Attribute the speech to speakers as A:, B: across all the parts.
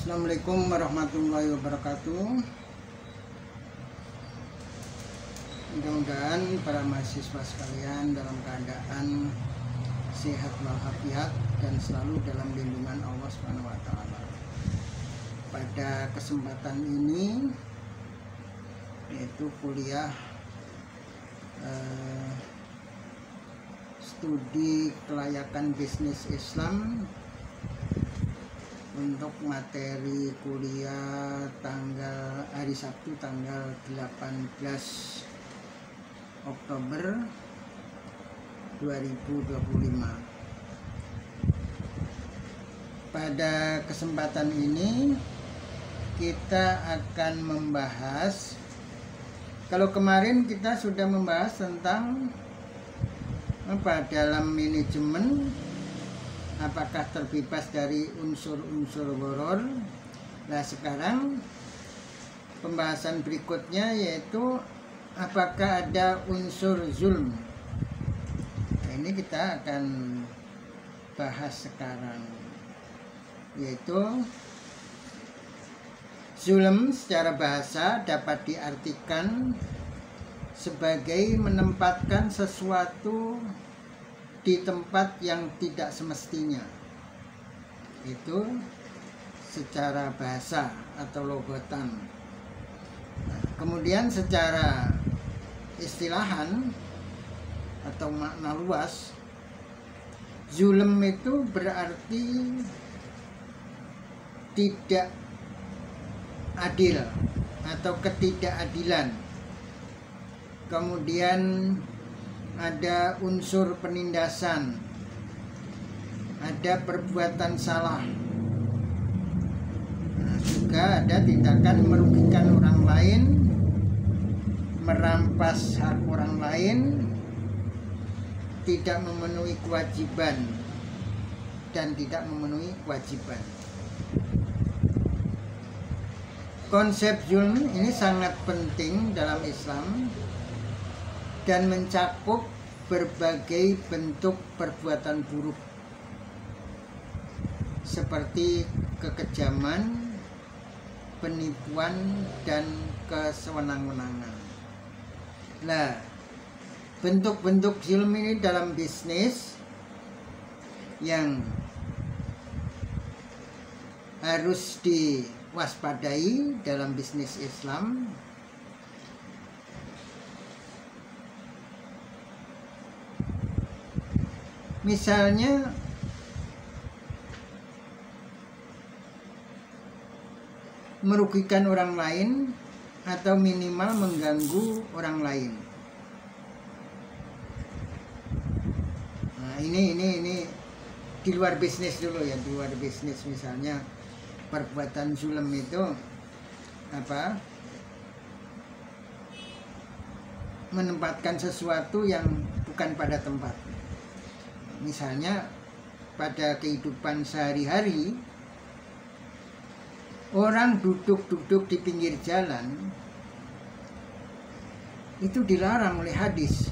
A: Assalamualaikum warahmatullahi wabarakatuh. Mudah-mudahan para mahasiswa sekalian dalam keadaan sehat walafiat dan selalu dalam lindungan Allah Subhanahu wa taala. Pada kesempatan ini yaitu kuliah studi kelayakan bisnis Islam untuk materi kuliah hari Sabtu tanggal 18 Oktober 2025. Pada kesempatan ini kita akan membahas, kalau kemarin kita sudah membahas tentang dalam manajemen, apakah terbebas dari unsur-unsur gharar. Nah, sekarang pembahasan berikutnya yaitu apakah ada unsur zulm. Nah, ini kita akan bahas sekarang, yaitu zulm secara bahasa dapat diartikan sebagai menempatkan sesuatu di tempat yang tidak semestinya. Itu secara bahasa atau logotan. Nah, kemudian secara istilahan atau makna luas, zulm itu berarti tidak adil atau ketidakadilan. Kemudian ada unsur penindasan, ada perbuatan salah, juga ada tindakan merugikan orang lain, merampas hak orang lain, tidak memenuhi kewajiban dan tidak memenuhi kewajiban. Konsep zulm ini sangat penting dalam Islam dan mencakup berbagai bentuk perbuatan buruk seperti kekejaman, penipuan, dan kesewenang-wenangan. Nah, bentuk-bentuk zulm ini dalam bisnis yang harus diwaspadai dalam bisnis Islam. Misalnya merugikan orang lain atau minimal mengganggu orang lain. Nah, ini di luar bisnis dulu ya, di luar bisnis. Misalnya perbuatan zulm itu menempatkan sesuatu yang bukan pada tempat. Misalnya pada kehidupan sehari-hari, orang duduk-duduk di pinggir jalan itu dilarang oleh hadis.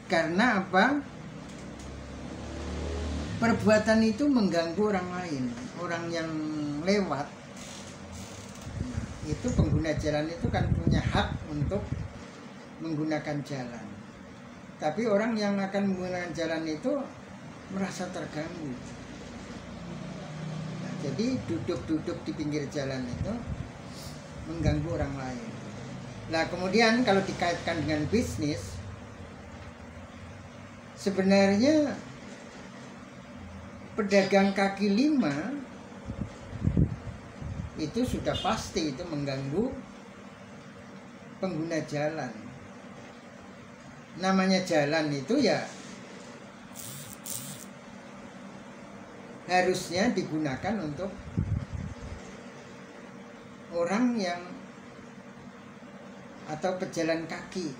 A: Karena apa? Perbuatan itu mengganggu orang lain, orang yang lewat. Itu pengguna jalan itu kan punya hak untuk menggunakan jalan. Tapi orang yang akan menggunakan jalan itu merasa terganggu. Nah, jadi duduk-duduk di pinggir jalan itu mengganggu orang lain. Nah, kemudian kalau dikaitkan dengan bisnis, sebenarnya pedagang kaki lima itu sudah pasti itu mengganggu pengguna jalan. Namanya jalan itu ya harusnya digunakan untuk orang yang atau pejalan kaki.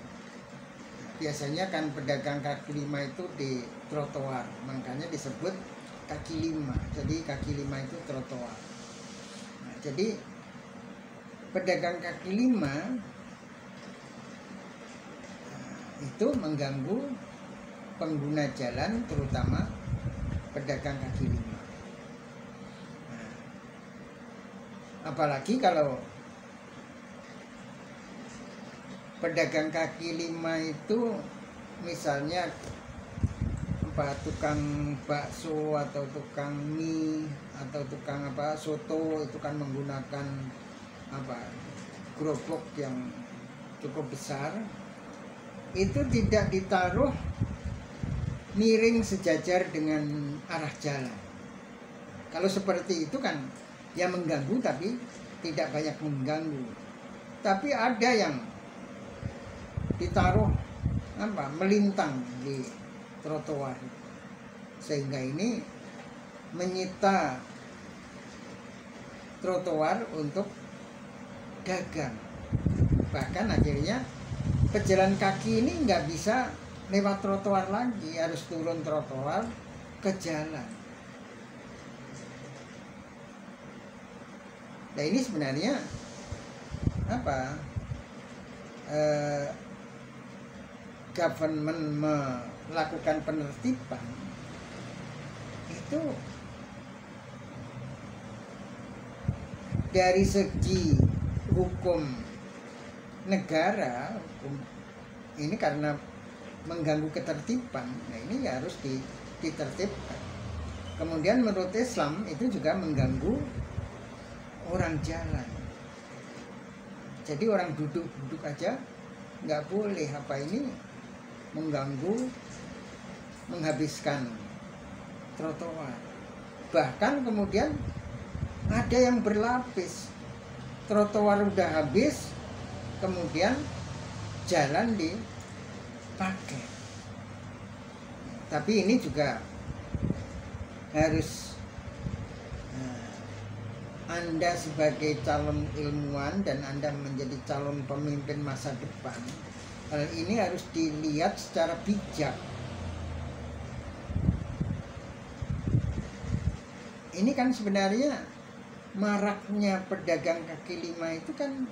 A: Biasanya kan pedagang kaki lima itu di trotoar, makanya disebut kaki lima. Jadi kaki lima itu trotoar. Nah, jadi pedagang kaki lima itu mengganggu pengguna jalan, terutama pedagang kaki lima. Nah, Apalagi kalau pedagang kaki lima itu misalnya tukang bakso atau tukang mie atau tukang soto, itu kan menggunakan gerobak yang cukup besar, itu tidak ditaruh miring sejajar dengan arah jalan. Kalau seperti itu kan ya mengganggu, tapi tidak banyak mengganggu. Tapi ada yang ditaruh melintang di trotoar, sehingga ini menyita trotoar untuk dagang. Bahkan akhirnya pejalan kaki ini nggak bisa lewat trotoar lagi, harus turun trotoar ke jalan. Nah ini sebenarnya government melakukan penertiban itu dari segi hukum negara, ini karena mengganggu ketertiban, nah ini ya harus ditertibkan. Kemudian menurut Islam itu juga mengganggu orang jalan. Jadi orang duduk aja nggak boleh, ini mengganggu, menghabiskan trotoar. Bahkan kemudian ada yang berlapis, trotoar udah habis, kemudian jalan dipakai. Tapi ini juga harus Anda sebagai calon ilmuwan dan Anda menjadi calon pemimpin masa depan, hal ini harus dilihat secara bijak. Ini kan sebenarnya maraknya pedagang kaki lima itu kan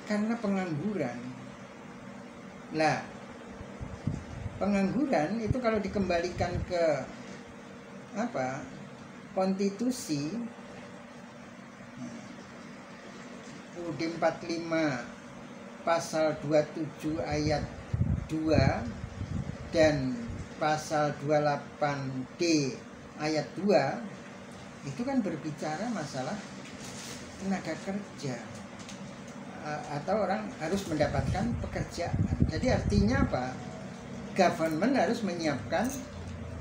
A: karena pengangguran. Lah, pengangguran itu kalau dikembalikan ke konstitusi UUD 45 pasal 27 ayat 2 dan pasal 28D ayat 2 itu kan berbicara masalah tenaga kerja atau orang harus mendapatkan pekerjaan. Jadi artinya apa? Government harus menyiapkan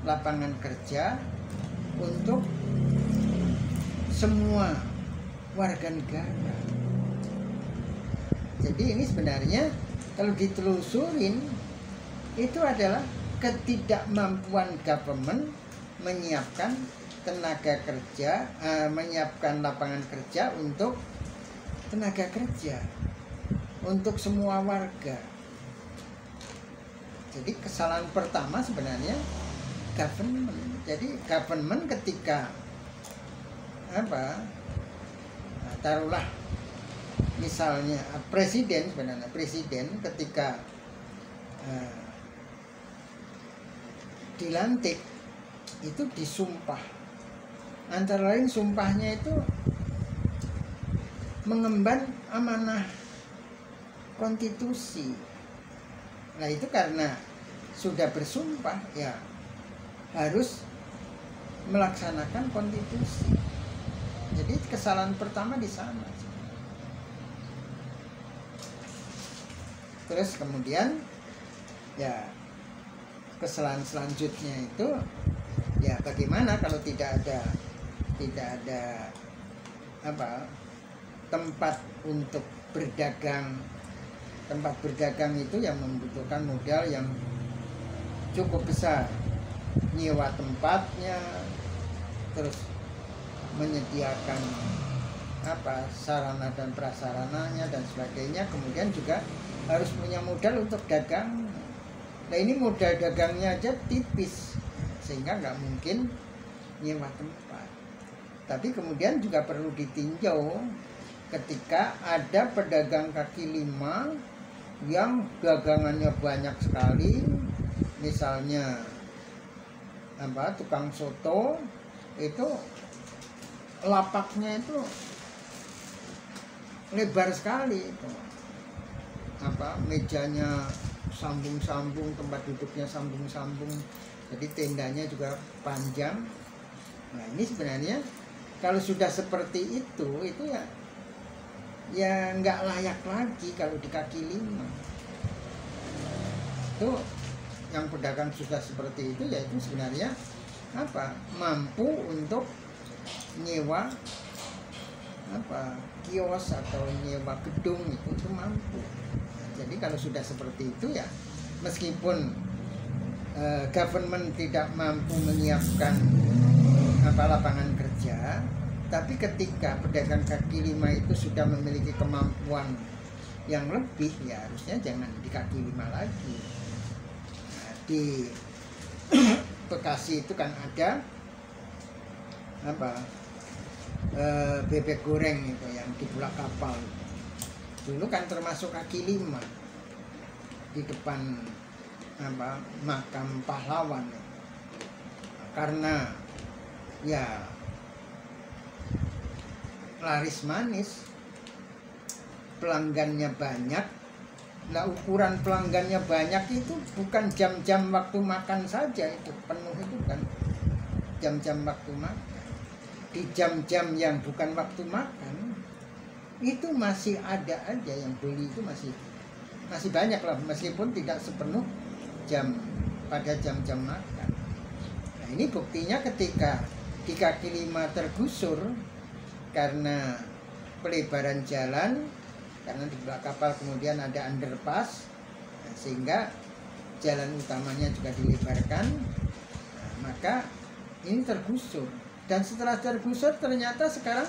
A: lapangan kerja untuk semua warga negara. Jadi ini sebenarnya kalau ditelusurin itu adalah ketidakmampuan government menyiapkan tenaga kerja, menyiapkan lapangan kerja untuk tenaga kerja untuk semua warga. Jadi kesalahan pertama sebenarnya government. Jadi government ketika taruhlah misalnya presiden ketika dilantik itu disumpah, antara lain sumpahnya itu mengemban amanah konstitusi. Nah itu karena sudah bersumpah ya harus melaksanakan konstitusi. Jadi kesalahan pertama di sana. Terus kemudian ya kesalahan selanjutnya itu ya bagaimana kalau tidak ada tempat untuk berdagang. Tempat berdagang itu yang membutuhkan modal yang cukup besar, nyewa tempatnya, terus menyediakan sarana dan prasarananya dan sebagainya. Kemudian juga harus punya modal untuk dagang. Nah ini modal dagangnya aja tipis, sehingga nggak mungkin nyewa tempat. Tapi kemudian juga perlu ditinjau ketika ada pedagang kaki lima yang dagangannya banyak sekali, misalnya tukang soto itu lapaknya itu lebar sekali itu. Mejanya sambung-sambung, tempat duduknya sambung-sambung, jadi tendanya juga panjang. Nah ini sebenarnya kalau sudah seperti itu ya nggak layak lagi kalau di kaki lima. Itu yang pedagang sudah seperti itu, yaitu sebenarnya mampu untuk nyewa kios atau nyewa gedung, itu mampu. Jadi kalau sudah seperti itu ya, meskipun government tidak mampu menyiapkan lapangan kerja, tapi ketika pedagang kaki lima itu sudah memiliki kemampuan yang lebih, ya harusnya jangan di kaki lima lagi. Nah, di Bekasi itu kan ada bebek goreng itu yang di Bulak Kapal. Dulu kan termasuk kaki lima di depan makam pahlawan, karena ya laris manis, pelanggannya banyak. Nah ukuran pelanggannya banyak itu bukan jam-jam waktu makan saja, itu penuh itu kan jam-jam waktu makan. Di jam-jam yang bukan waktu makan itu masih ada aja yang beli, itu masih banyak lah, meskipun tidak sepenuh jam pada jam-jam makan. Nah ini buktinya ketika di kaki lima tergusur karena pelebaran jalan, karena di Bulak Kapal kemudian ada underpass, sehingga jalan utamanya juga dilebarkan. Nah, maka ini tergusur, dan setelah tergusur ternyata sekarang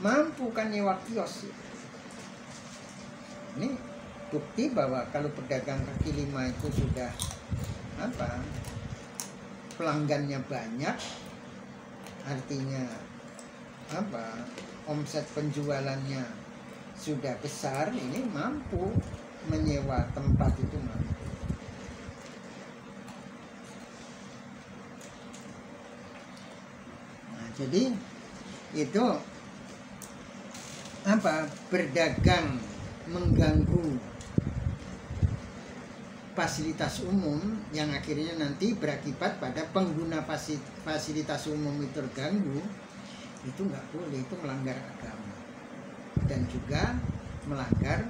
A: mampu kan nyewa kios. Ini bukti bahwa kalau pedagang kaki lima itu sudah pelanggannya banyak, artinya omset penjualannya sudah besar, ini mampu menyewa tempat itu mampu. Nah, jadi itu berdagang mengganggu fasilitas umum yang akhirnya nanti berakibat pada pengguna fasilitas umum itu terganggu, itu nggak boleh, itu melanggar agama dan juga melanggar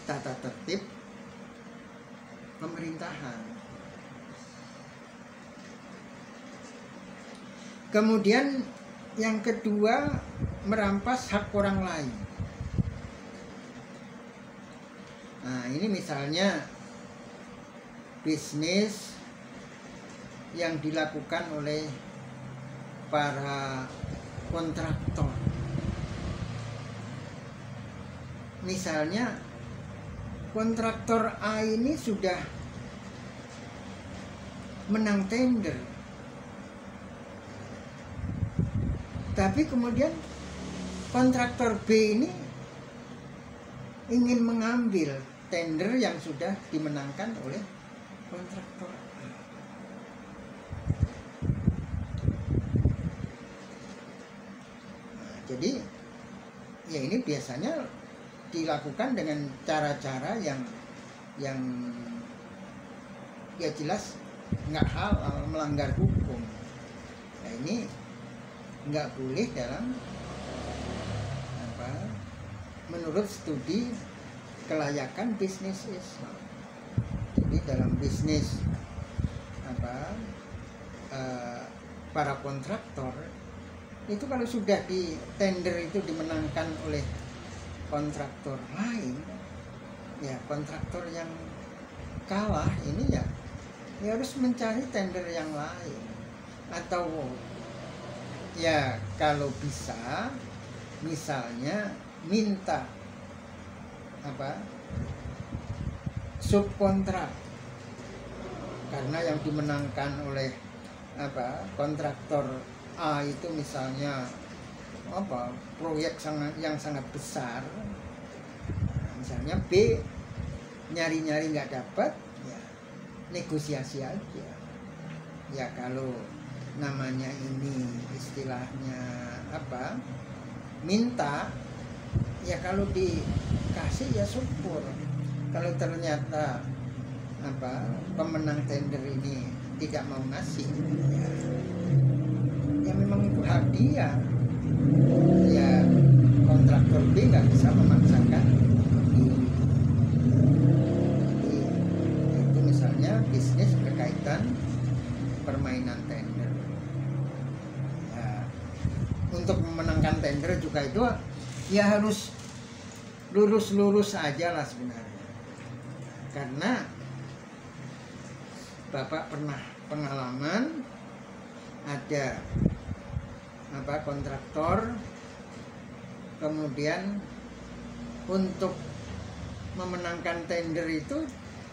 A: tata tertib pemerintahan. Kemudian yang kedua, merampas hak orang lain. Nah ini misalnya bisnis yang dilakukan oleh para kontraktor. Misalnya kontraktor A ini sudah menang tender, tapi kemudian kontraktor B ini ingin mengambil tender yang sudah dimenangkan oleh kontraktor A. Nah, jadi ya ini biasanya dilakukan dengan cara-cara yang ya jelas nggak halal, melanggar hukum. Nah ini nggak boleh dalam menurut studi kelayakan bisnis Islam. Jadi dalam bisnis para kontraktor itu, kalau sudah di tender itu dimenangkan oleh kontraktor lain, ya kontraktor yang kalah ini ya harus mencari tender yang lain, atau ya kalau bisa misalnya minta subkontrak, karena yang dimenangkan oleh kontraktor A itu misalnya proyek yang sangat besar, misalnya B nyari-nyari nggak dapat, ya negosiasi aja. Ya kalau namanya ini istilahnya minta, ya kalau dikasih ya syukur. Kalau ternyata pemenang tender ini tidak mau ngasih, ya memang itu hak dia. Ya kontraktor B nggak bisa memaksakan diri. Itu misalnya bisnis berkaitan permainan tender. Ya, untuk memenangkan tender juga itu ya harus lurus-lurus aja lah sebenarnya. Karena Bapak pernah pengalaman ada kontraktor, kemudian untuk memenangkan tender itu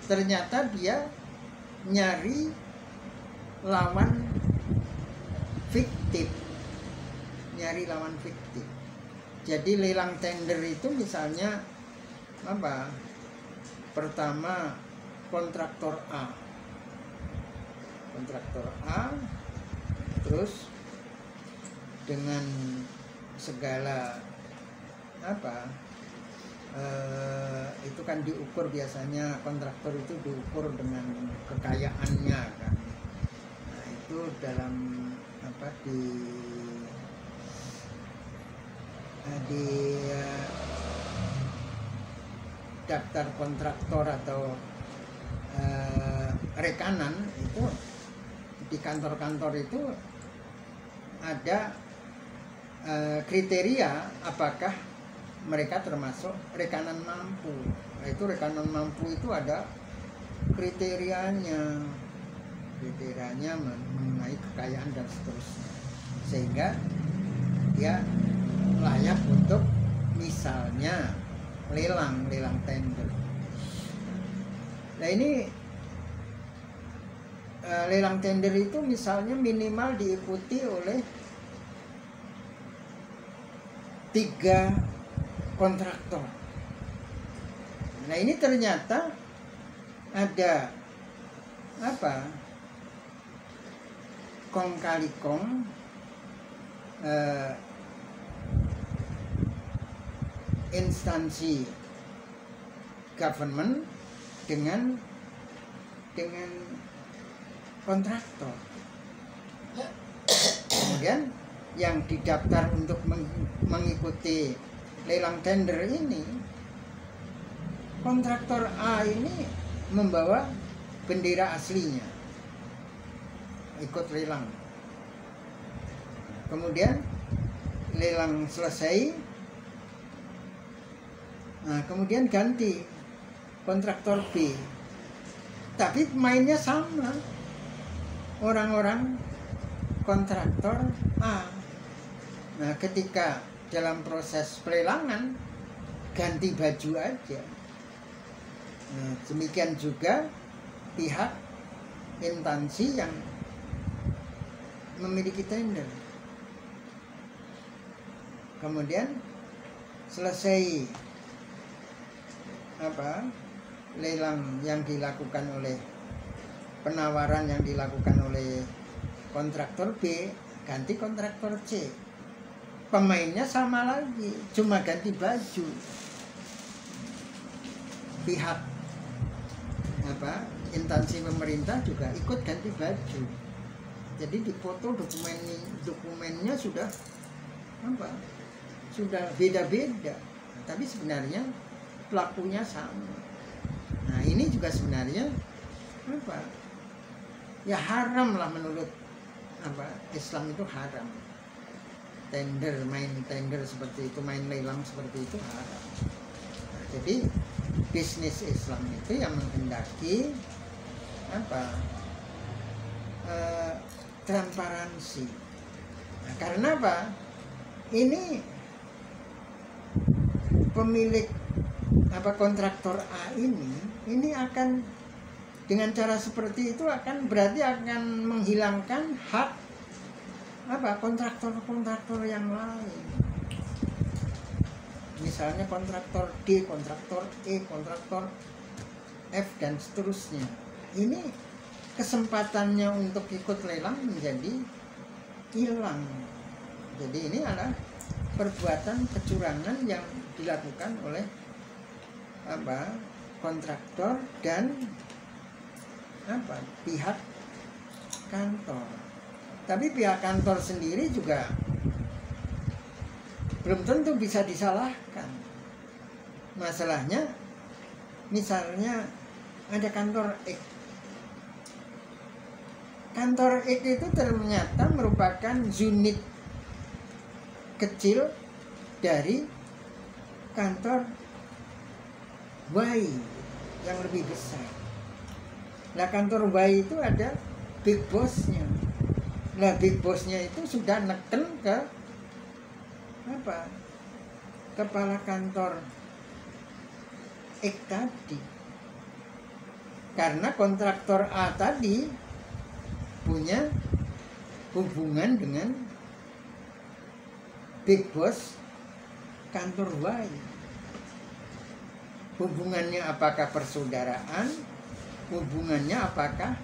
A: ternyata dia nyari lawan fiktif. Jadi lelang tender itu misalnya pertama kontraktor A, terus dengan segala itu kan diukur, biasanya kontraktor itu diukur dengan kekayaannya kan. Nah, itu dalam di daftar kontraktor atau rekanan itu di kantor-kantor itu ada kriteria apakah mereka termasuk rekanan mampu. Nah, itu rekanan mampu itu ada kriterianya mengenai kekayaan dan seterusnya, sehingga dia layak untuk misalnya lelang tender. Nah ini lelang tender itu misalnya minimal diikuti oleh 3 kontraktor. Nah ini ternyata ada kong kali kong instansi government dengan kontraktor. Kemudian yang didaftar untuk mengikuti lelang tender ini, kontraktor A ini membawa bendera aslinya ikut lelang. Kemudian lelang selesai, nah kemudian ganti kontraktor B, tapi mainnya sama orang-orang kontraktor A. Nah ketika dalam proses pelelangan ganti baju aja. Nah, demikian juga pihak instansi yang memiliki tender. Kemudian selesai lelang yang dilakukan oleh penawaran yang dilakukan oleh kontraktor B, ganti kontraktor C. Pemainnya sama lagi, cuma ganti baju. Pihak instansi pemerintah juga ikut ganti baju. Jadi dipoto dokumennya sudah beda-beda, tapi sebenarnya pelakunya sama. Nah ini juga sebenarnya ya haram lah menurut Islam, itu haram. Main tender seperti itu, main lelang seperti itu haram. Nah, jadi bisnis Islam itu yang menghendaki transparansi. Nah, karena ini pemilik kontraktor A ini akan dengan cara seperti itu berarti akan menghilangkan hak kontraktor yang lain. Misalnya kontraktor D, kontraktor E, kontraktor F dan seterusnya. Ini kesempatannya untuk ikut lelang menjadi hilang. Jadi ini adalah perbuatan kecurangan yang dilakukan oleh kontraktor dan pihak kantor. Tapi pihak kantor sendiri juga belum tentu bisa disalahkan. Masalahnya misalnya ada kantor X. Kantor X itu ternyata merupakan unit kecil dari kantor Y yang lebih besar. Nah, kantor Y itu ada big boss-nya. Nah, big boss-nya itu sudah neken ke kepala kantor X tadi. Karena kontraktor A tadi punya hubungan dengan big boss kantor Y. Hubungannya apakah persaudaraan? Hubungannya apakah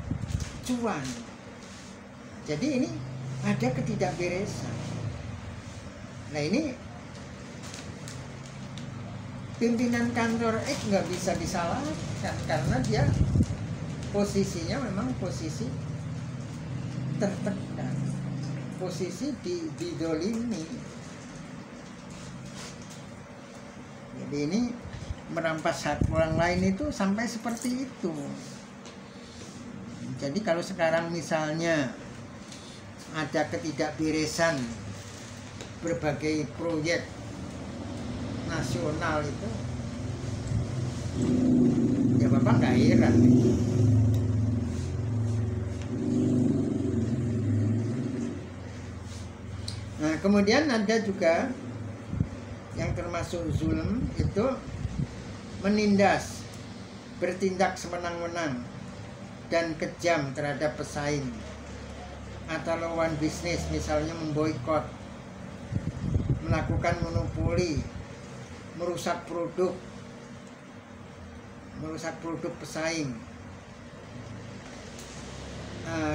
A: cuan? Jadi ini ada ketidakberesan. Nah, ini pimpinan kantor X nggak bisa disalahkan karena dia posisinya memang posisi tertekan, posisi didolimi. Jadi ini merampas hak orang lain itu sampai seperti itu. Jadi kalau sekarang misalnya ada ketidakberesan berbagai proyek nasional itu, ya Bapak nggak heran. Nah, kemudian ada juga yang termasuk zulm itu menindas, bertindak semenang-menang dan kejam terhadap pesaing atau lawan bisnis, misalnya memboikot, melakukan monopoli, merusak produk pesaing.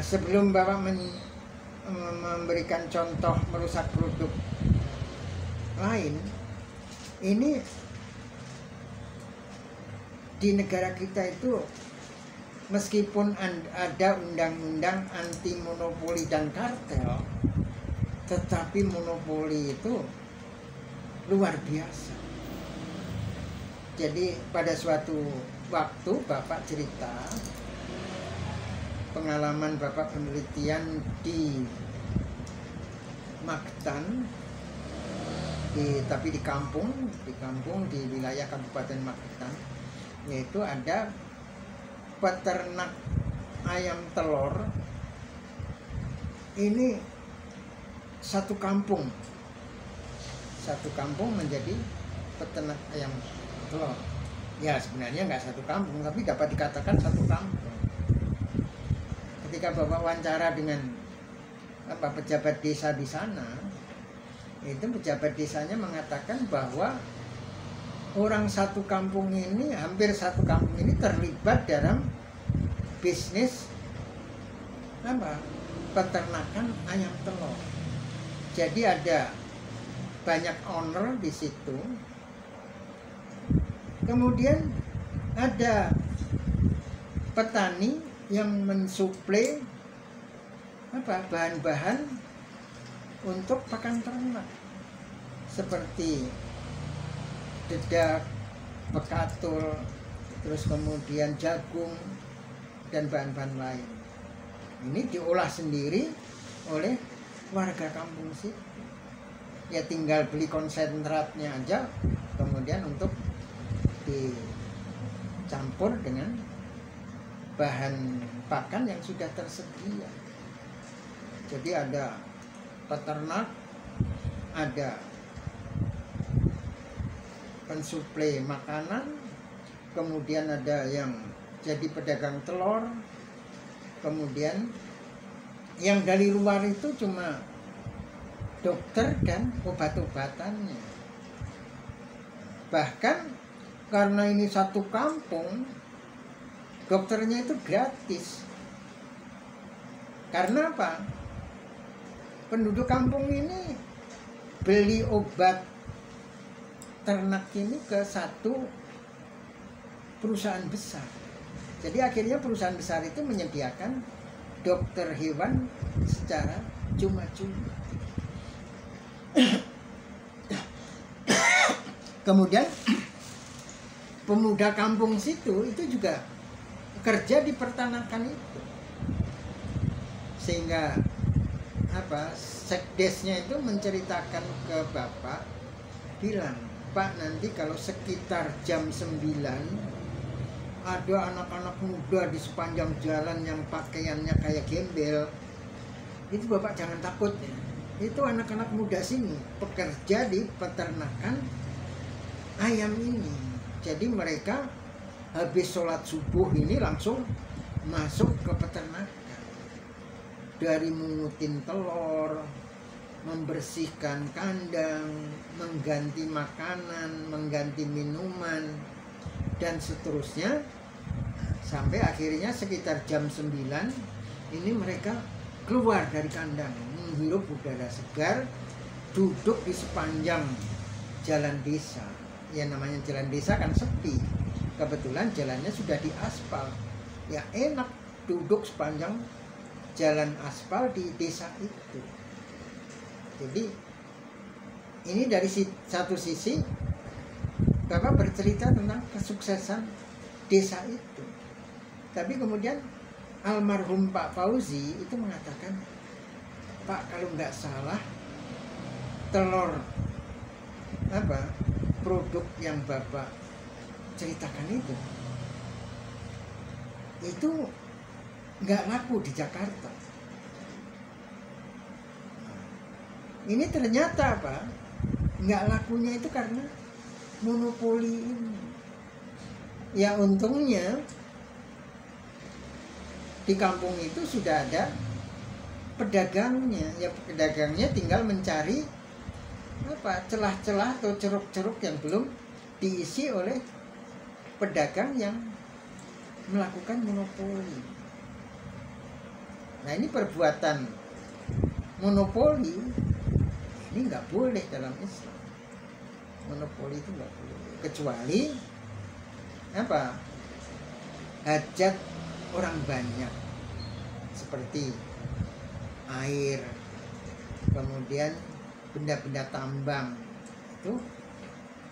A: Sebelum Bapak memberikan contoh merusak produk lain, ini di negara kita itu meskipun ada undang-undang anti monopoli dan kartel, tetapi monopoli itu luar biasa. Jadi pada suatu waktu Bapak cerita pengalaman Bapak penelitian di Magetan, tapi di kampung di wilayah Kabupaten Magetan, yaitu ada peternak ayam telur. Ini satu kampung menjadi peternak ayam telur. Ya sebenarnya nggak satu kampung, tapi dapat dikatakan satu kampung. Ketika Bapak wawancara dengan pejabat desa di sana, itu pejabat desanya mengatakan bahwa orang satu kampung ini, hampir satu kampung ini terlibat dalam bisnis peternakan ayam telur. Jadi ada banyak owner di situ. Kemudian ada petani yang mensuplai bahan-bahan untuk pakan ternak seperti dedak, bekatul, terus kemudian jagung dan bahan-bahan lain. Ini diolah sendiri oleh warga kampung situ. Ya tinggal beli konsentratnya aja, kemudian untuk dicampur dengan bahan pakan yang sudah tersedia. Jadi ada peternak, ada pensuplai makanan, kemudian ada yang jadi pedagang telur, kemudian yang dari luar itu cuma dokter dan obat-obatannya. Bahkan karena ini satu kampung, dokternya itu gratis. Karena apa? Penduduk kampung ini beli obat ternak ini ke satu perusahaan besar. Jadi akhirnya perusahaan besar itu menyediakan dokter hewan secara cuma-cuma. Kemudian pemuda kampung situ itu juga kerja di peternakan itu, sehingga sekdesnya itu menceritakan ke bapak, bilang, Pak, nanti kalau sekitar jam 9 ada anak-anak muda di sepanjang jalan yang pakaiannya kayak gembel, itu bapak jangan takut ya. Itu anak-anak muda sini pekerja di peternakan ayam ini. Jadi mereka habis sholat subuh ini langsung masuk ke peternakan, dari mengutin telur, membersihkan kandang, mengganti makanan, mengganti minuman, dan seterusnya, sampai akhirnya sekitar jam 9 ini mereka keluar dari kandang, menghirup udara segar, duduk di sepanjang jalan desa. Ya namanya jalan desa kan sepi, kebetulan jalannya sudah diaspal, ya enak duduk sepanjang jalan aspal di desa itu. Jadi ini dari satu sisi Bapak bercerita tentang kesuksesan desa itu, tapi kemudian almarhum Pak Fauzi itu mengatakan, Pak, kalau nggak salah telur produk yang Bapak ceritakan itu nggak laku di Jakarta. Ini ternyata nggak lakunya itu karena monopoli ini. Ya untungnya di kampung itu sudah ada pedagangnya. Ya pedagangnya tinggal mencari celah-celah atau ceruk-ceruk yang belum diisi oleh pedagang yang melakukan monopoli. Nah ini perbuatan monopoli ini nggak boleh dalam Islam. Monopoli itu nggak boleh, kecuali hajat orang banyak, seperti air, kemudian benda-benda tambang,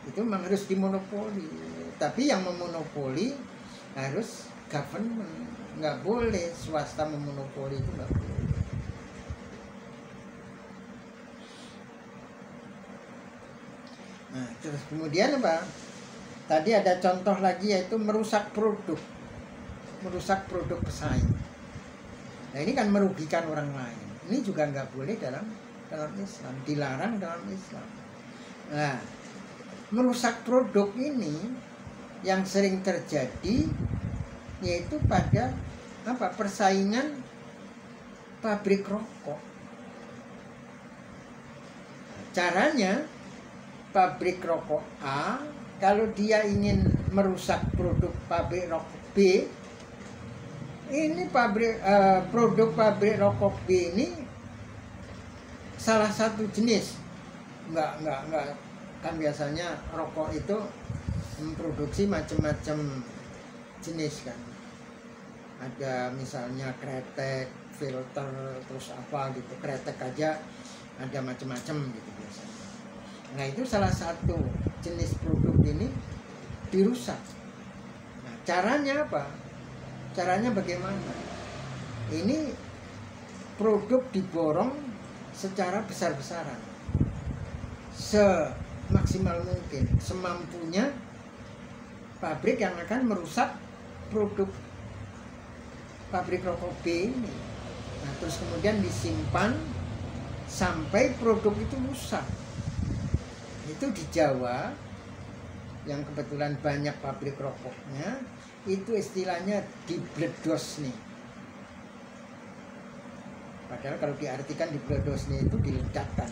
A: itu memang harus dimonopoli. Tapi yang memonopoli harus government, nggak boleh swasta memonopoli, itu nggak boleh. Nah, terus kemudian tadi ada contoh lagi, yaitu merusak produk pesaing. Nah ini kan merugikan orang lain. Ini juga nggak boleh dalam Islam, dilarang dalam Islam. Nah, merusak produk ini yang sering terjadi yaitu pada persaingan pabrik rokok. Caranya, pabrik rokok A kalau dia ingin merusak produk pabrik rokok B, ini produk pabrik rokok B ini salah satu jenis, enggak kan biasanya rokok itu memproduksi macam-macam jenis kan, ada misalnya kretek, filter, terus gitu, kretek aja ada macam-macam gitu biasanya. Nah itu salah satu jenis produk ini dirusak. Nah caranya apa? Caranya bagaimana? Ini produk diborong secara besar-besaran, semaksimal mungkin, semampunya pabrik yang akan merusak produk pabrik rokok B ini. Nah, terus kemudian disimpan sampai produk itu rusak. Itu di Jawa, yang kebetulan banyak pabrik rokoknya, itu istilahnya dibledos nih. Padahal kalau diartikan dibledos nih itu diledakkan.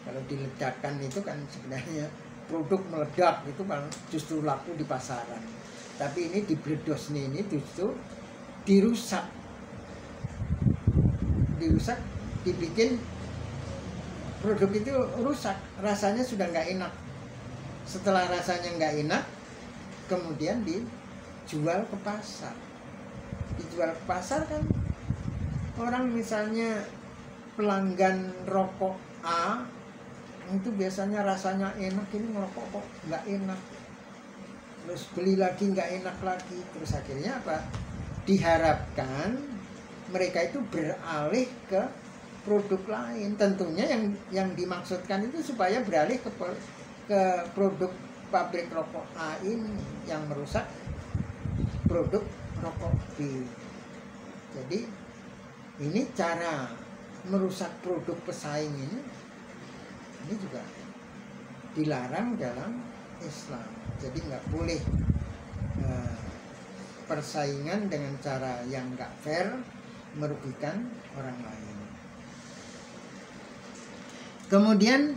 A: Kalau diledakkan itu kan sebenarnya produk meledak, itu kan justru laku di pasaran. Tapi ini dibledos nih, ini justru dirusak, dibikin produk itu rusak, rasanya sudah nggak enak. Setelah rasanya nggak enak, kemudian dijual ke pasar. Dijual ke pasar kan, orang misalnya pelanggan rokok A itu biasanya rasanya enak, ini ngerokok kok nggak enak, terus beli lagi nggak enak lagi, terus akhirnya apa? Diharapkan mereka itu beralih ke produk lain. Tentunya yang dimaksudkan itu supaya beralih ke produk pabrik rokok A ini yang merusak produk rokok B. Jadi ini cara merusak produk pesaing ini juga dilarang dalam Islam. Jadi nggak boleh persaingan dengan cara yang nggak fair, merugikan orang lain. Kemudian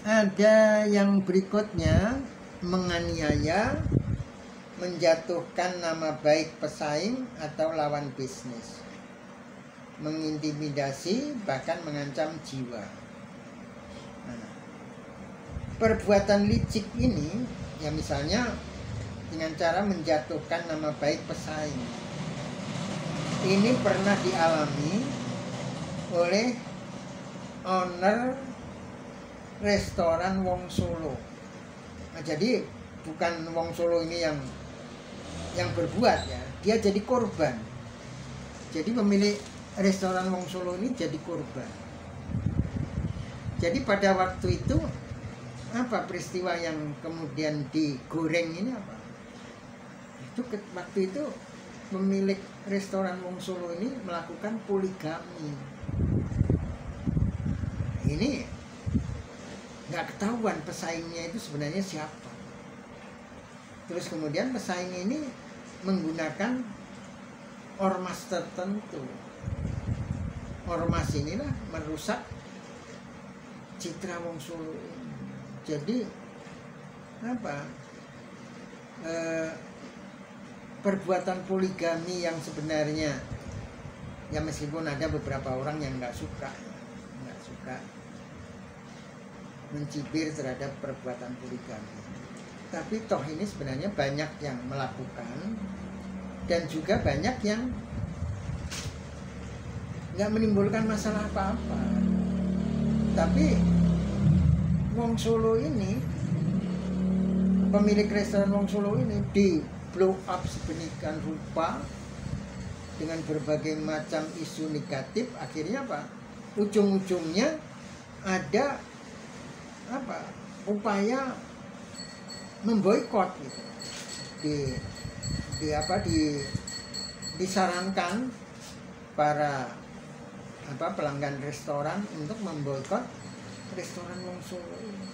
A: ada yang berikutnya, menganiaya, menjatuhkan nama baik pesaing atau lawan bisnis, mengintimidasi, bahkan mengancam jiwa. Nah, perbuatan licik ini ya misalnya dengan cara menjatuhkan nama baik pesaing, ini pernah dialami oleh owner restoran Wong Solo. Nah, jadi bukan Wong Solo ini yang berbuat ya, dia jadi korban. Jadi pemilik restoran Wong Solo ini jadi korban. Jadi pada waktu itu apa peristiwa yang kemudian digoreng ini apa? Itu waktu itu pemilik restoran Wong Solo ini melakukan poligami. Ini nggak ketahuan pesaingnya itu sebenarnya siapa. Terus kemudian pesaing ini menggunakan ormas tertentu. Ormas inilah merusak citra Wong Solo ini. Jadi apa? Perbuatan poligami yang sebenarnya ya meskipun ada beberapa orang yang nggak suka mencibir terhadap perbuatan poligami, tapi toh ini sebenarnya banyak yang melakukan dan juga banyak yang nggak menimbulkan masalah apa-apa. Tapi Wong Solo ini, pemilik restoran Wong Solo ini di blow up sedemikian rupa dengan berbagai macam isu negatif. Akhirnya apa? Ujung-ujungnya ada apa? Upaya memboikot gitu. Disarankan para pelanggan restoran untuk memboikot restoran Wong Solo ini.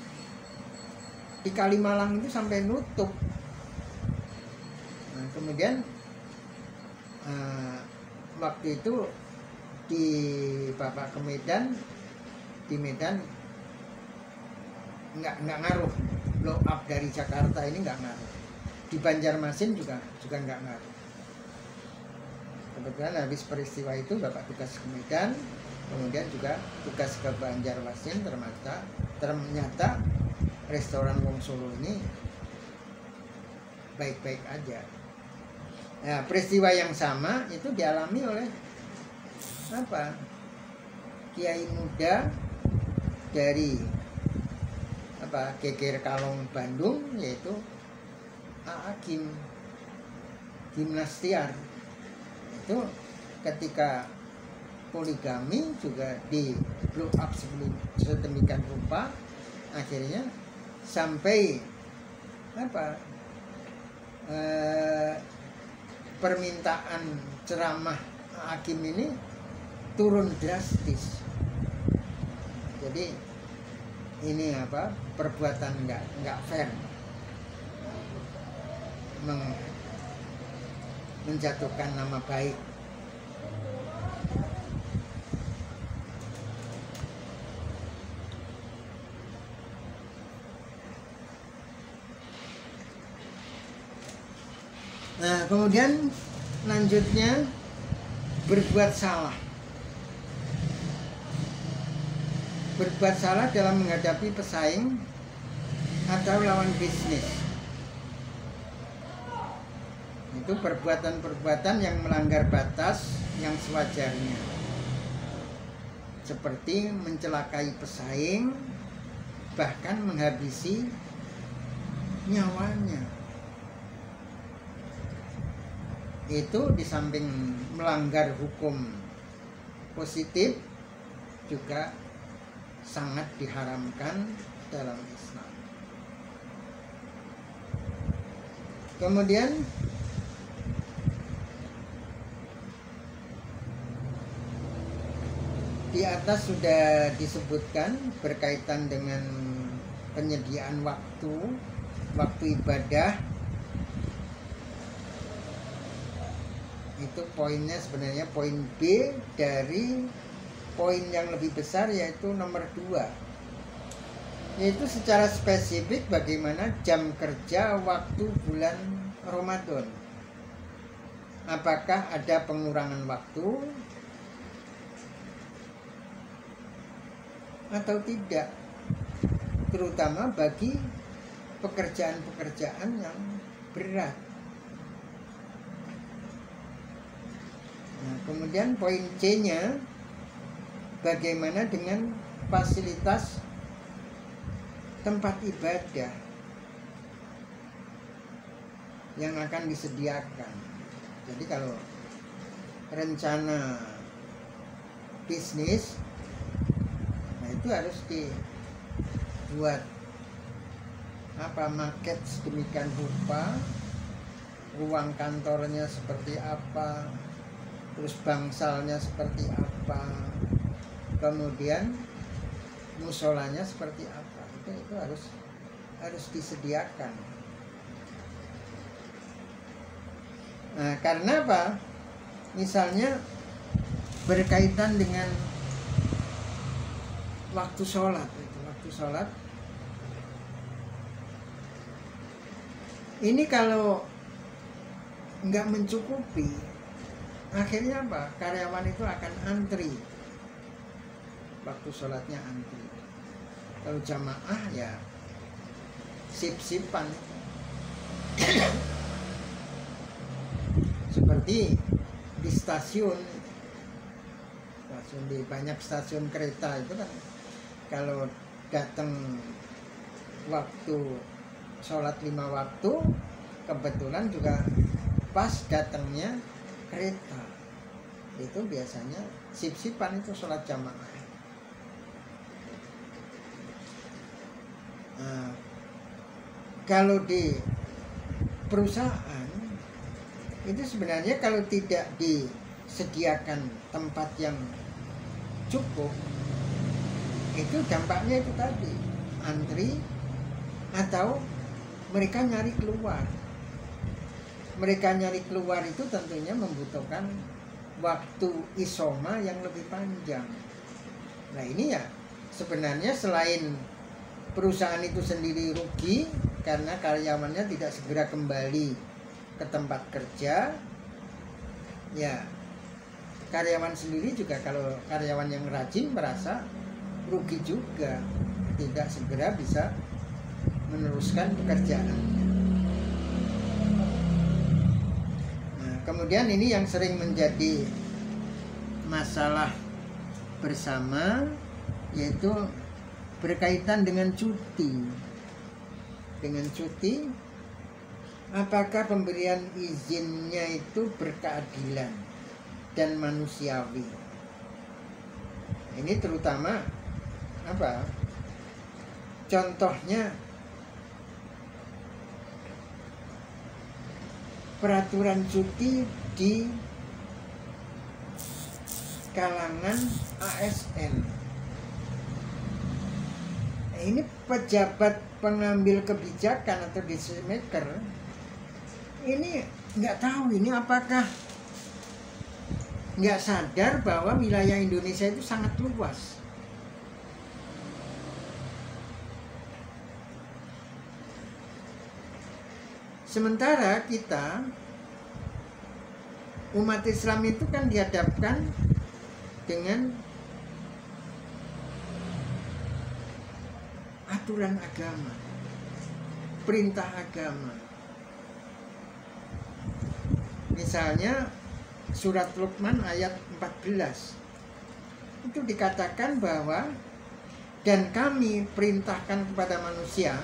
A: Di Kalimalang itu sampai nutup. Nah, kemudian waktu itu di Bapak ke Medan, di Medan nggak ngaruh, blow up dari Jakarta ini nggak ngaruh. Di Banjarmasin juga nggak ngaruh. Kebetulan habis peristiwa itu Bapak tugas ke Medan, kemudian juga tugas ke Banjarmasin, ternyata restoran Wong Solo ini baik-baik aja. Nah, peristiwa yang sama itu dialami oleh kiai muda dari Geger Kalong Bandung, yaitu Agim Gimnastiar. Itu ketika poligami juga di blow up sedemikian rupa, akhirnya sampai permintaan ceramah Agim ini turun drastis. Jadi ini perbuatan nggak fair, menjatuhkan nama baik. Nah, kemudian lanjutnya berbuat salah. berbuat salah dalam menghadapi pesaing atau lawan bisnis. Itu perbuatan-perbuatan yang melanggar batas yang sewajarnya, seperti mencelakai pesaing, bahkan menghabisi nyawanya. Itu di samping melanggar hukum positif, juga sangat diharamkan dalam Islam. Kemudian di atas sudah disebutkan berkaitan dengan penyediaan waktu ibadah. Itu poinnya sebenarnya poin B dari poin yang lebih besar, yaitu nomor 2, yaitu secara spesifik bagaimana jam kerja waktu bulan Ramadan. Apakah ada pengurangan waktu atau tidak, terutama bagi pekerjaan-pekerjaan yang berat. Nah, kemudian poin C-nya, bagaimana dengan fasilitas tempat ibadah yang akan disediakan. Jadi kalau rencana bisnis, nah itu harus dibuat market sedemikian rupa, ruang kantornya seperti apa, terus bangsalnya seperti apa, kemudian musolanya seperti apa. Itu harus disediakan. Nah, karena apa? Misalnya berkaitan dengan waktu sholat, ini kalau nggak mencukupi, akhirnya apa? Karyawan itu akan antri, waktu sholatnya antri. Kalau jamaah ya sip-sipan. Seperti di stasiun, di banyak stasiun kereta itu kan, kalau datang waktu sholat 5 waktu, kebetulan juga pas datangnya kereta, itu biasanya sip-sipan itu sholat jamaah. Nah, kalau di perusahaan itu sebenarnya kalau tidak disediakan tempat yang cukup, itu dampaknya itu tadi, antri atau mereka nyari keluar. Mereka nyari keluar itu tentunya membutuhkan waktu isoma yang lebih panjang. Nah ini ya sebenarnya selain perusahaan itu sendiri rugi karena karyawannya tidak segera kembali ke tempat kerja, ya karyawan sendiri juga, kalau karyawan yang rajin merasa rugi juga, tidak segera bisa meneruskan pekerjaannya. Nah, kemudian ini yang sering menjadi masalah bersama, yaitu berkaitan dengan cuti. Dengan cuti, apakah pemberian izinnya itu berkeadilan dan manusiawi? Ini terutama apa? Contohnya peraturan cuti di kalangan ASN. Ini pejabat pengambil kebijakan atau decision maker ini nggak tahu, ini apakah nggak sadar bahwa wilayah Indonesia itu sangat luas. Sementara kita umat Islam itu kan dihadapkan dengan aturan agama, perintah agama. Misalnya surat Luqman ayat 14 itu dikatakan bahwa dan kami perintahkan kepada manusia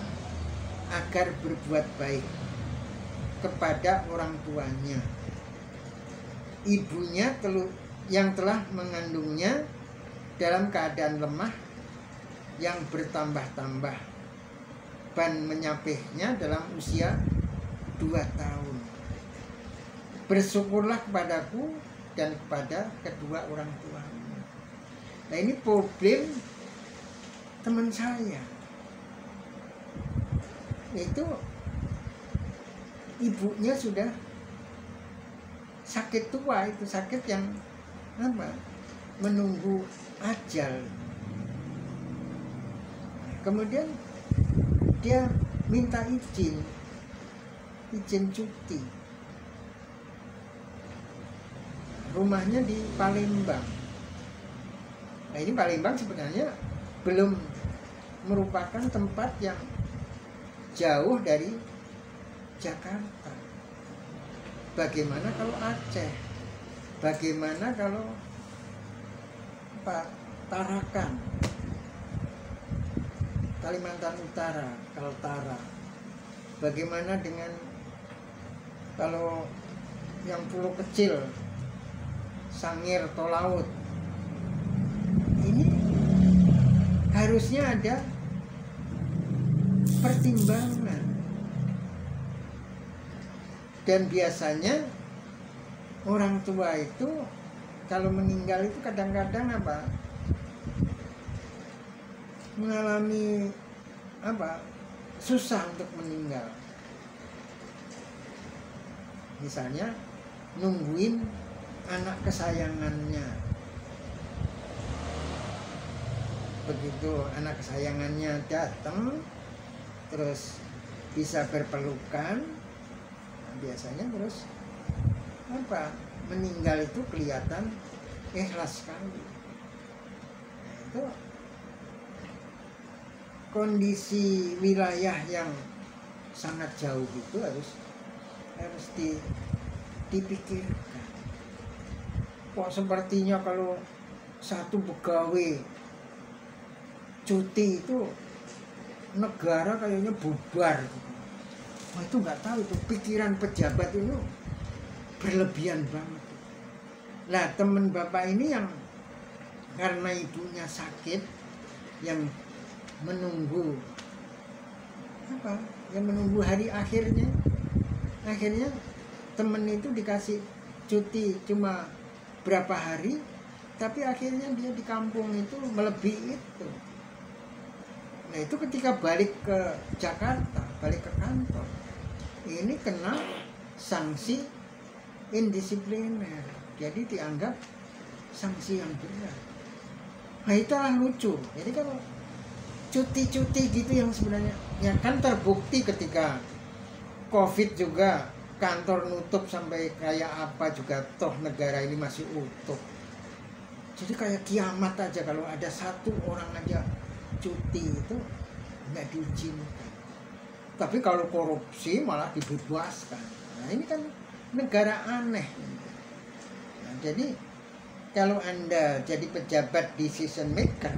A: agar berbuat baik kepada orang tuanya, ibunya yang telah mengandungnya dalam keadaan lemah yang bertambah-tambah dan menyapihnya dalam usia 2 tahun. Bersyukurlah kepadaku dan kepada kedua orang tuanya. Nah, ini problem teman saya. Itu ibunya sudah sakit tua, itu sakit yang apa? Menunggu ajal. Kemudian dia minta izin cuti. Rumahnya di Palembang. Nah, ini Palembang sebenarnya belum merupakan tempat yang jauh dari Jakarta. Bagaimana kalau Aceh? Bagaimana kalau Tarakan, Kalimantan Utara, Kaltara? Bagaimana dengan kalau yang pulau kecil, Sangir, Tolaut? Ini harusnya ada pertimbangan. Dan biasanya orang tua itu kalau meninggal itu kadang-kadang apa? Mengalami apa? Susah untuk meninggal. Misalnya nungguin anak kesayangannya. Begitu anak kesayangannya datang, terus bisa berpelukan, nah, biasanya terus apa? Meninggal itu kelihatan ikhlas sekali. Nah, itu kondisi wilayah yang sangat jauh itu harus dipikirkan. Kok sepertinya kalau satu pegawai cuti itu negara kayaknya bubar. Wah, itu nggak tahu, itu pikiran pejabat itu berlebihan banget. Nah, teman bapak ini yang karena ibunya sakit, yang menunggu apa? Yang menunggu hari akhirnya temen itu dikasih cuti cuma berapa hari, tapi akhirnya dia di kampung itu melebihi itu. Nah, itu ketika balik ke Jakarta, balik ke kantor, ini kena sanksi indisipliner. Jadi dianggap sanksi yang berat. Nah, itulah lucu. Jadi kalau cuti-cuti gitu yang sebenarnya ya kan terbukti ketika COVID juga kantor nutup sampai kayak apa juga, toh negara ini masih utuh. Jadi kayak kiamat aja kalau ada satu orang aja cuti itu nggak diizinkan. Tapi kalau korupsi malah dibebaskan. Nah, ini kan negara aneh. Nah, jadi kalau Anda jadi pejabat decision maker,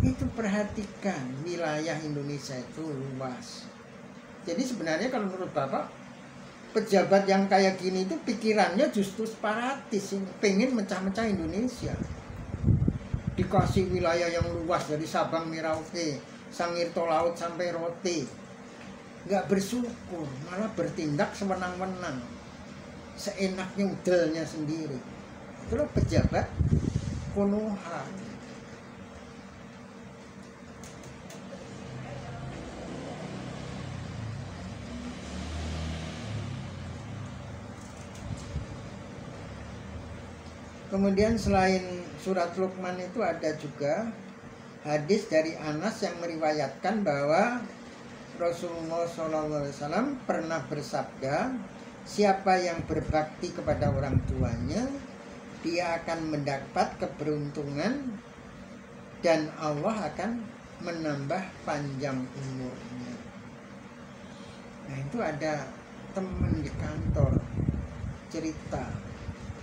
A: itu perhatikan wilayah Indonesia itu luas. Jadi sebenarnya kalau menurut Bapak, pejabat yang kayak gini itu pikirannya justru separatis, pengen mecah-mecah Indonesia. Dikasih wilayah yang luas dari Sabang Merauke, Sangir Tolaut sampai Rote, nggak bersyukur, malah bertindak sewenang-wenang, seenaknya udelnya sendiri. Itulah pejabat Konoha. Kemudian selain surat Luqman itu ada juga hadis dari Anas yang meriwayatkan bahwa Rasulullah SAW pernah bersabda, siapa yang berbakti kepada orang tuanya, dia akan mendapat keberuntungan dan Allah akan menambah panjang umurnya. Nah itu ada teman di kantor cerita.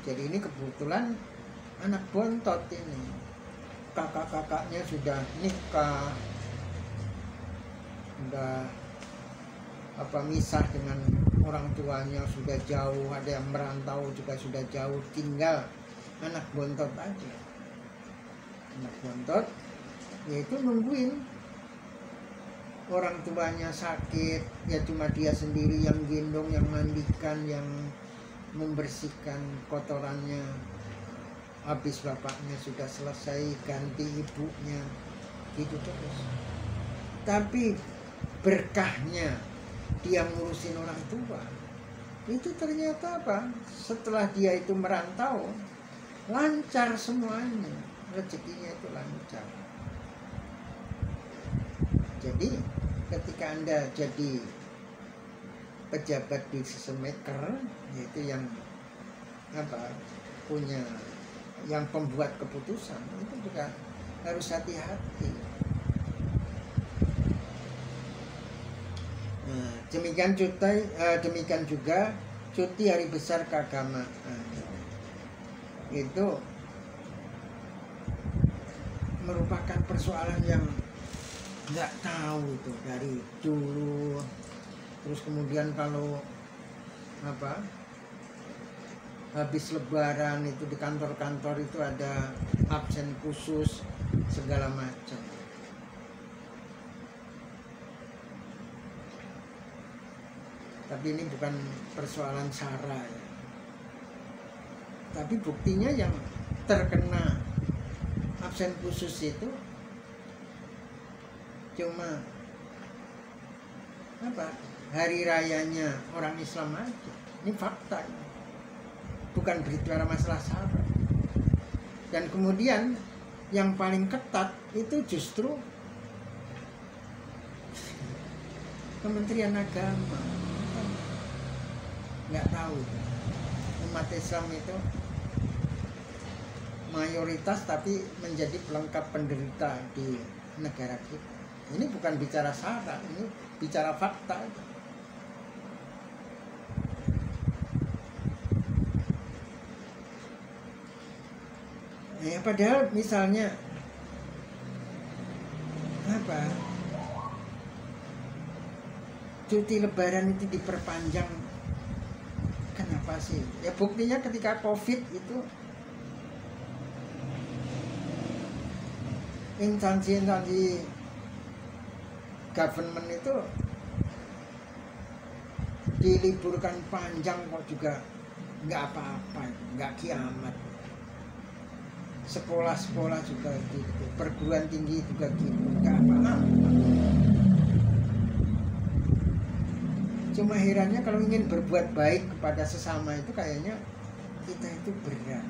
A: Jadi ini kebetulan anak bontot ini, kakak-kakaknya sudah nikah, sudah misah dengan orang tuanya, sudah jauh, ada yang merantau juga sudah jauh, tinggal anak bontot aja. Anak bontot yaitu nungguin orang tuanya sakit, ya cuma dia sendiri yang gendong, yang mandikan, yang membersihkan kotorannya. Habis bapaknya sudah selesai, ganti ibunya, gitu terus. Tapi berkahnya dia ngurusin orang tua itu ternyata apa? Setelah dia itu merantau, lancar semuanya, rezekinya itu lancar. Jadi ketika Anda jadi pejabat di maker, yaitu yang punya, yang pembuat keputusan, itu juga harus hati-hati. Nah, demikian juga cuti hari besar keagamaan itu merupakan persoalan yang nggak tahu itu dari dulu. Terus kemudian kalau habis lebaran itu di kantor-kantor itu ada absen khusus segala macam. Tapi ini bukan persoalan sara ya. Tapi buktinya yang terkena absen khusus itu cuma hari rayanya orang Islam aja. Ini fakta, bukan berbicara masalah sara. Dan kemudian yang paling ketat itu justru Kementerian Agama. Nggak tahu, umat Islam itu mayoritas tapi menjadi pelengkap penderita di negara kita. Ini bukan bicara sara, ini bicara fakta. Ya, padahal misalnya cuti lebaran itu diperpanjang, kenapa sih? Ya buktinya ketika COVID itu instansi government itu diliburkan panjang kok juga nggak apa-apa, nggak kiamat. Sekolah-sekolah juga gitu, perguruan tinggi juga gitu, nggak apa-apa. Cuma herannya kalau ingin berbuat baik kepada sesama itu kayaknya kita itu berat.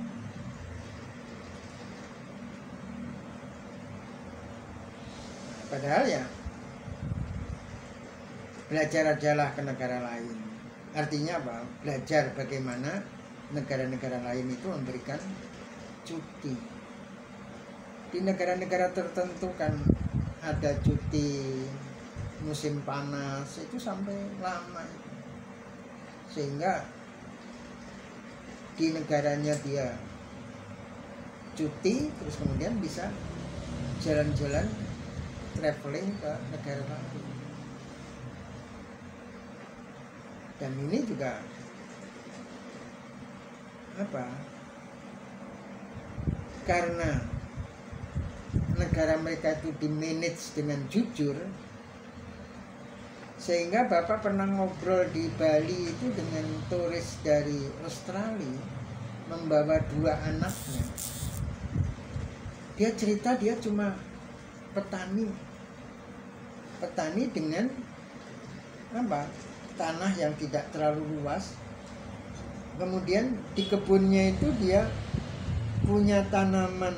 A: Padahal ya belajar ajalah ke negara lain. Artinya apa? Belajar bagaimana negara-negara lain itu memberikan cuti. Di negara-negara tertentu kan ada cuti musim panas itu sampai lama, sehingga di negaranya dia cuti terus kemudian bisa jalan-jalan traveling ke negara lain. Dan ini juga karena negara mereka itu di-manage dengan jujur, sehingga Bapak pernah ngobrol di Bali itu dengan turis dari Australia membawa 2 anaknya. Dia cerita dia cuma petani dengan tanah yang tidak terlalu luas. Kemudian di kebunnya itu dia punya tanaman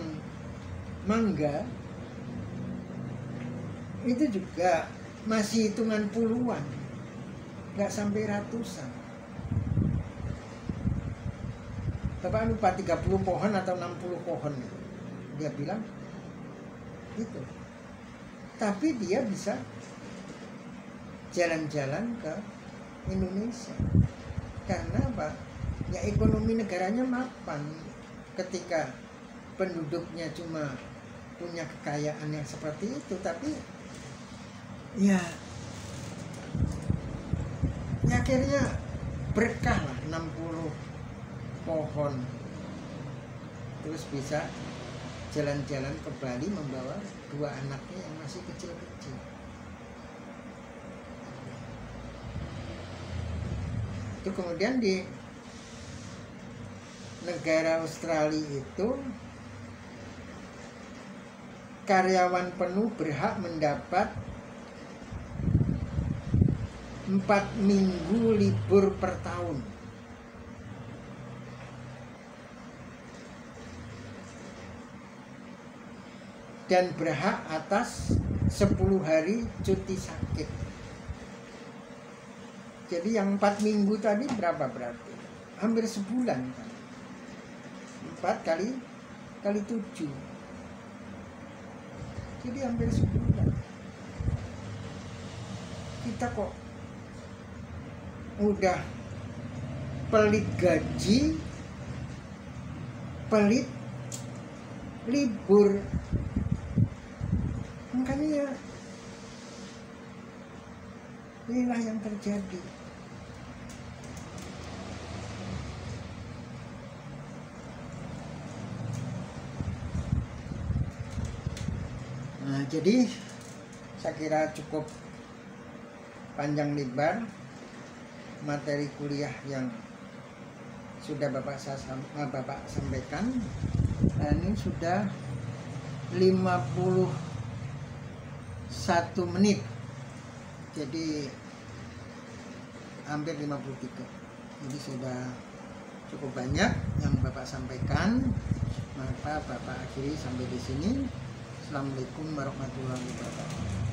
A: mangga, itu juga masih hitungan puluhan, nggak sampai ratusan. Bapak lupa 30 pohon atau 60 pohon, dia bilang itu. tapi dia bisa jalan-jalan ke Indonesia. Karena apa? Ya ekonomi negaranya mapan. Ketika penduduknya cuma punya kekayaan yang seperti itu, tapi ya akhirnya berkah lah, 60 pohon, terus bisa jalan-jalan ke Bali membawa 2 anaknya yang masih kecil-kecil. Itu kemudian di negara Australia itu karyawan penuh berhak mendapat 4 minggu libur per tahun. Dan berhak atas 10 hari cuti sakit. Jadi yang 4 minggu tadi berapa berarti? Hampir sebulan kan. 4 kali 7. Jadi hampir sebulan. Kita kok udah pelit gaji, pelit libur. Makanya ya, inilah yang terjadi. Nah, jadi saya kira cukup panjang lebar materi kuliah yang sudah Bapak sampaikan. Nah, ini sudah 51 menit. Jadi hampir 53. Jadi sudah cukup banyak yang Bapak sampaikan. Maka Bapak akhiri sampai di sini. Assalamualaikum warahmatullahi wabarakatuh.